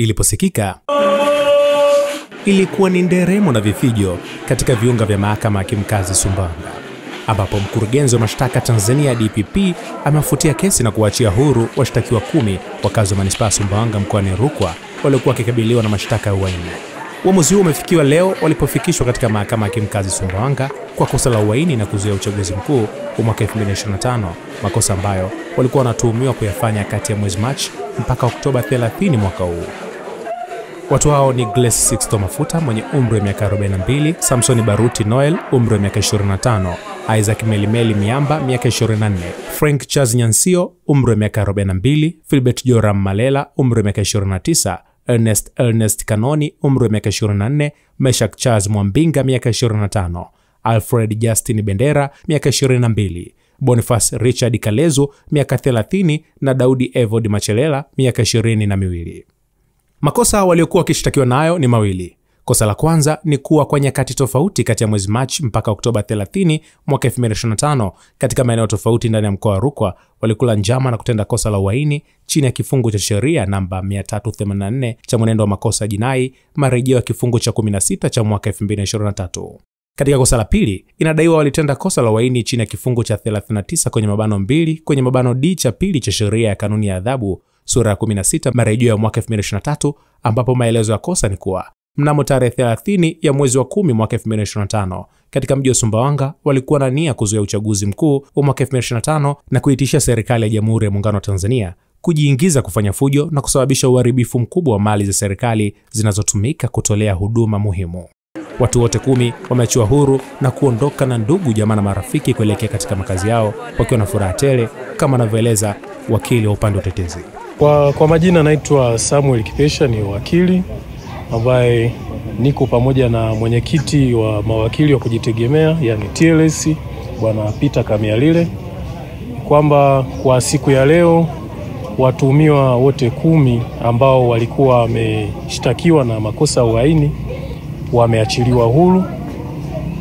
iliposikika, ilikuwa ni nderemo na vifijo katika viunga vya mahakama ya kimkazi Sumbawanga, ambapo mkurugenzi wa mashtaka Tanzania DPP amefutia kesi na kuachia huru washtakiwa 10 wakazi wa manispaa Sumbawanga mkoani Rukwa waliokuwa wakikabiliwa na mashtaka ya uhaini. Uamuzi huo umefikiwa leo walipofikishwa katika mahakama ya kimkazi Sumbawanga kwa kosa la uhaini na kuzuia uchaguzi mkuu wa mwaka 2025, makosa ambayo walikuwa wanatuhumiwa kuyafanya kati ya mwezi Machi mpaka Oktoba 30 mwaka huu. Watu hao ni Grace Sixto Mafuta mwenye umri wa miaka 42, Samson Baruti Noel umri wa miaka 25, Isaac Melimeli Miamba miaka 24, Frank Charles Nyansio umri wa miaka 42, Philbert Joram Malela umri wa miaka 29, Ernest Kanoni umri wa miaka 24, Meshak Charles Mwambinga miaka 25, Alfred Justin Bendera miaka 22, Boniface Richard Kalezo miaka 30 na Daudi Evod Machelela miaka 22. Makosa waliokuwa wakishtakiwa nayo ni mawili. Kosa la kwanza ni kuwa kwa nyakati tofauti kati ya mwezi Machi mpaka Oktoba 30 mwaka 2025 katika maeneo tofauti ndani ya mkoa wa Rukwa walikula njama na kutenda kosa la uhaini chini ya kifungu cha sheria namba 384 cha mwenendo wa makosa jinai, marejeo ya kifungu cha 16 cha mwaka 2023. Katika kosa la pili, inadaiwa walitenda kosa la uhaini chini ya kifungu cha 39(2) D cha pili cha sheria ya kanuni ya adhabu sura ya 16 marejeo ya mwaka 2023, ambapo maelezo ya kosa ni kuwa mnamo tarehe 30 ya mwezi wa 10 mwaka 2025 katika mji wa Sumbawanga walikuwa na nia kuzuia uchaguzi mkuu wa mwaka 2025 na kuitisha serikali ya Jamhuri ya Muungano wa Tanzania kujiingiza kufanya fujo na kusababisha uharibifu mkubwa wa mali za serikali zinazotumika kutolea huduma muhimu. Watu wote 10 wameachiwa huru na kuondoka na ndugu, jamaa na marafiki kuelekea katika makazi yao wakiwa na furaha tele, kama anavyoeleza wakili wa upande wa utetezi. Kwa majina naitwa Samuel Kipesha, ni wakili ambaye niko pamoja na mwenyekiti wa mawakili wa kujitegemea yani TLS Bwana Peter Kamialile, kwamba kwa siku ya leo watuhumiwa wote 10 ambao walikuwa wameshtakiwa na makosa ya uhaini wameachiliwa huru,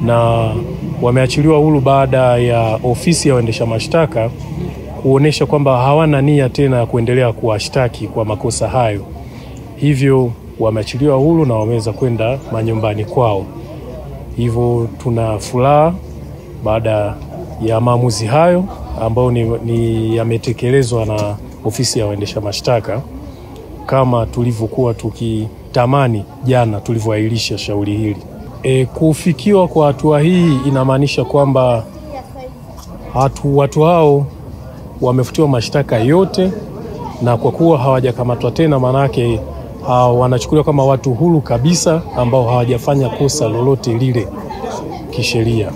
na wameachiliwa huru baada ya ofisi ya waendesha mashtaka kuonesha kwamba hawana nia tena ya kuendelea kuwashtaki kwa makosa hayo. Hivyo wameachiliwa huru na wameweza kwenda manyumbani kwao. Hivyo tuna furaha baada ya maamuzi hayo ambao ni yametekelezwa na ofisi ya waendesha mashtaka kama tulivyokuwa tukitamani jana tulivyoahirisha shauri hili. Kufikiwa kwa hatua hii inamaanisha kwamba watu hao wamefutiwa mashtaka yote, na kwa kuwa hawajakamatwa tena, manake wanachukuliwa kama watu huru kabisa ambao hawajafanya kosa lolote lile kisheria.